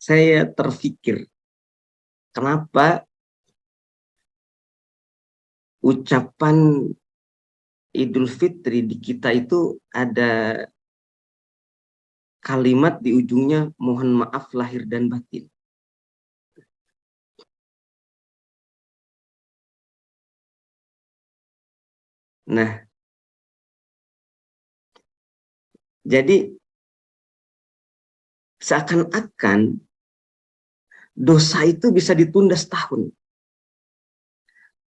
saya terfikir, kenapa ucapan Idul Fitri di kita itu ada kalimat di ujungnya mohon maaf lahir dan batin. Nah, jadi seakan-akan dosa itu bisa ditunda setahun,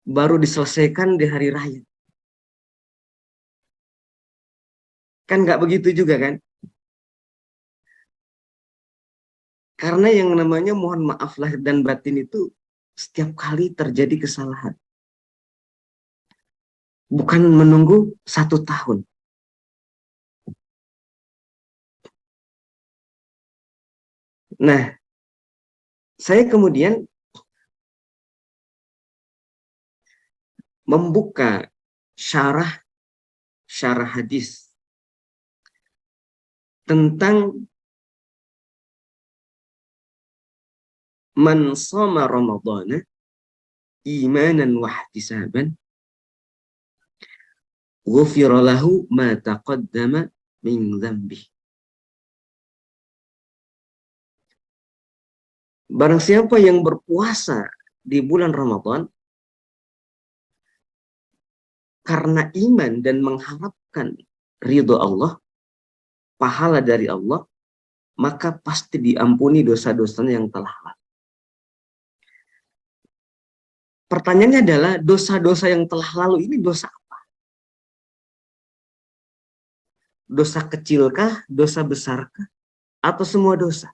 baru diselesaikan di hari raya. Kan nggak begitu juga kan? Karena yang namanya mohon maaf lahir dan batin itu setiap kali terjadi kesalahan. Bukan menunggu 1 tahun. Nah, saya kemudian membuka syarah hadis tentang man shoma ramadhana imanan wa ihtisaban ghufira lahu ma taqaddama min dzambi. Barang siapa yang berpuasa di bulan Ramadan karena iman dan mengharapkan ridho Allah, pahala dari Allah, maka pasti diampuni dosa-dosanya yang telah lalu. Pertanyaannya adalah, dosa-dosa yang telah lalu ini dosa apa? Dosa kecilkah, dosa besarkah, atau semua dosa?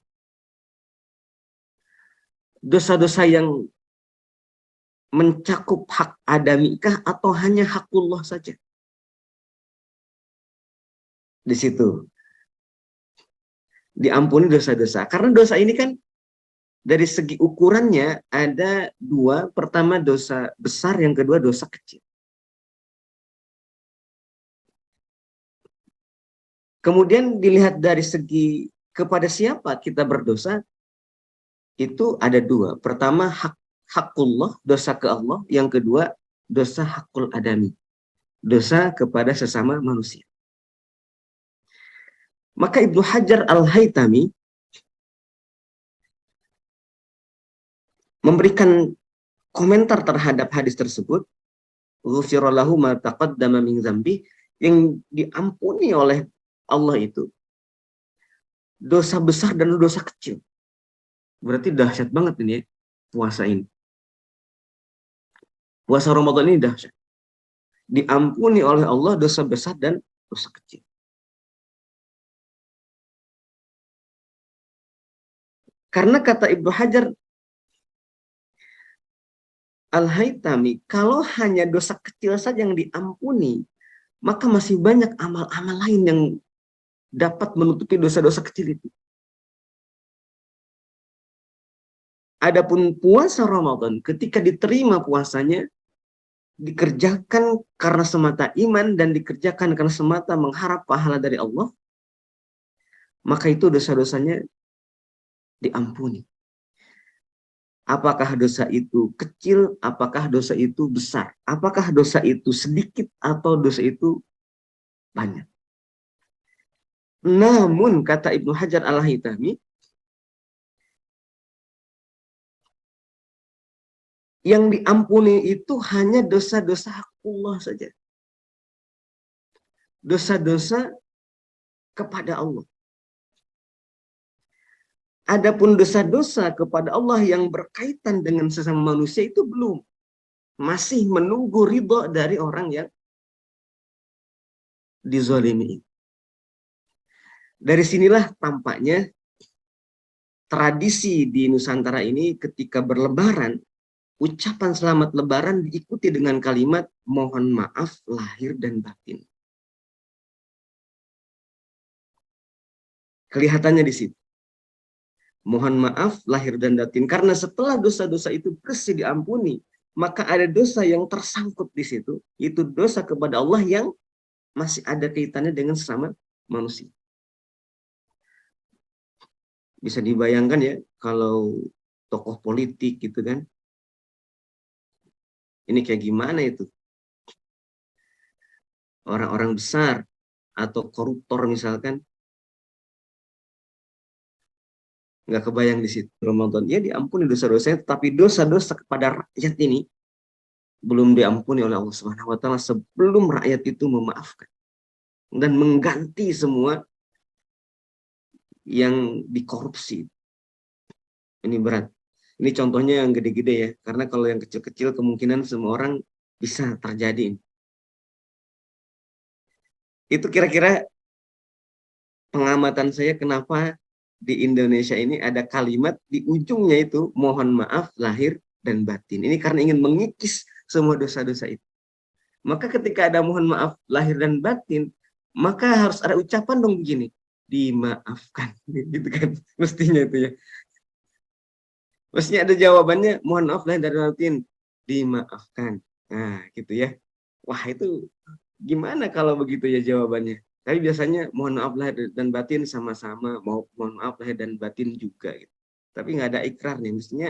Dosa-dosa yang mencakup hak adamikah, atau hanya hakullah saja? Di situ diampuni dosa-dosa. Karena dosa ini kan dari segi ukurannya ada dua. Pertama dosa besar, yang kedua dosa kecil. Kemudian dilihat dari segi kepada siapa kita berdosa, itu ada dua. Pertama hakullah, dosa ke Allah. Yang kedua dosa hakul adami, dosa kepada sesama manusia. Maka Ibnu Hajar Al-Haytami memberikan komentar terhadap hadis tersebut, ghufirallahu ma taqaddama min dzambi, yang diampuni oleh Allah itu dosa besar dan dosa kecil. Berarti dahsyat banget ini ya, puasa ini. Puasa Ramadan ini dahsyat. Diampuni oleh Allah dosa besar dan dosa kecil. Karena kata Ibnu Hajar Al-Haytami, kalau hanya dosa kecil saja yang diampuni, maka masih banyak amal-amal lain yang dapat menutupi dosa-dosa kecil itu. Adapun puasa Ramadan, ketika diterima puasanya, dikerjakan karena semata iman dan dikerjakan karena semata mengharap pahala dari Allah, maka itu dosa-dosanya diampuni. Apakah dosa itu kecil, apakah dosa itu besar, apakah dosa itu sedikit atau dosa itu banyak. Namun kata Ibnu Hajar Al-Haytami, yang diampuni itu hanya dosa-dosa hakullah saja. Dosa-dosa kepada Allah. Adapun dosa-dosa kepada Allah yang berkaitan dengan sesama manusia itu belum. Masih menunggu ridho dari orang yang dizalimi. Dari sinilah tampaknya tradisi di Nusantara ini ketika berlebaran, ucapan selamat lebaran diikuti dengan kalimat mohon maaf lahir dan batin. Kelihatannya di situ. Mohon maaf lahir dan batin. Karena setelah dosa-dosa itu bersih diampuni, maka ada dosa yang tersangkut di situ. Itu dosa kepada Allah yang masih ada kaitannya dengan sesama manusia. Bisa dibayangkan ya, kalau tokoh politik gitu kan, ini kayak gimana itu, orang-orang besar atau koruptor misalkan, nggak kebayang di situ Ramadan. Ya diampuni dosa-dosanya, tapi dosa-dosa kepada rakyat ini belum diampuni oleh Allah Subhanahu wa taala sebelum rakyat itu memaafkan dan mengganti semua yang dikorupsi. Ini berat. Ini contohnya yang gede-gede ya, karena kalau yang kecil-kecil kemungkinan semua orang bisa terjadi. Itu kira-kira pengamatan saya kenapa di Indonesia ini ada kalimat di ujungnya itu mohon maaf lahir dan batin. Ini karena ingin mengikis semua dosa-dosa itu. Maka ketika ada mohon maaf lahir dan batin, maka harus ada ucapan dong begini, dimaafkan, gitu kan, mestinya itu ya. Mestinya ada jawabannya, mohon maaf lahir dan batin, dimaafkan. Nah, gitu ya. Wah, itu gimana kalau begitu ya jawabannya? Tapi biasanya mohon maaf lahir dan batin sama-sama, mohon maaf lahir dan batin juga gitu. Tapi nggak ada ikrar nih. Mestinya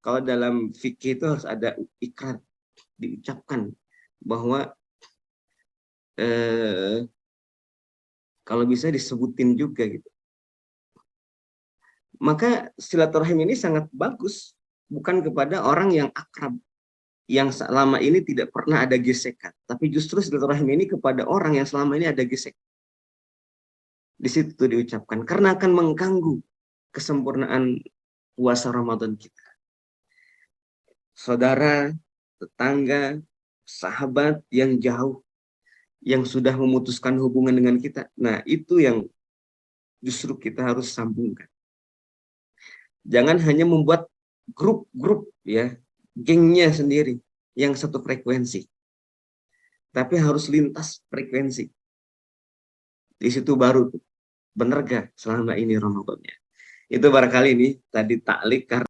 kalau dalam fikih itu harus ada ikrar, diucapkan bahwa eh, kalau bisa disebutin juga gitu. Maka silaturahim ini sangat bagus, bukan kepada orang yang akrab, yang selama ini tidak pernah ada gesekan, tapi justru silaturahim ini kepada orang yang selama ini ada gesek. Di situ diucapkan karena akan mengganggu kesempurnaan puasa Ramadan kita. Saudara, tetangga, sahabat yang jauh, yang sudah memutuskan hubungan dengan kita. Nah, itu yang justru kita harus sambungkan. Jangan hanya membuat grup-grup ya, gengnya sendiri yang satu frekuensi. Tapi harus lintas frekuensi. Di situ baru benar gak selama ini Ramadannya. Itu barangkali ini tadi taklik karena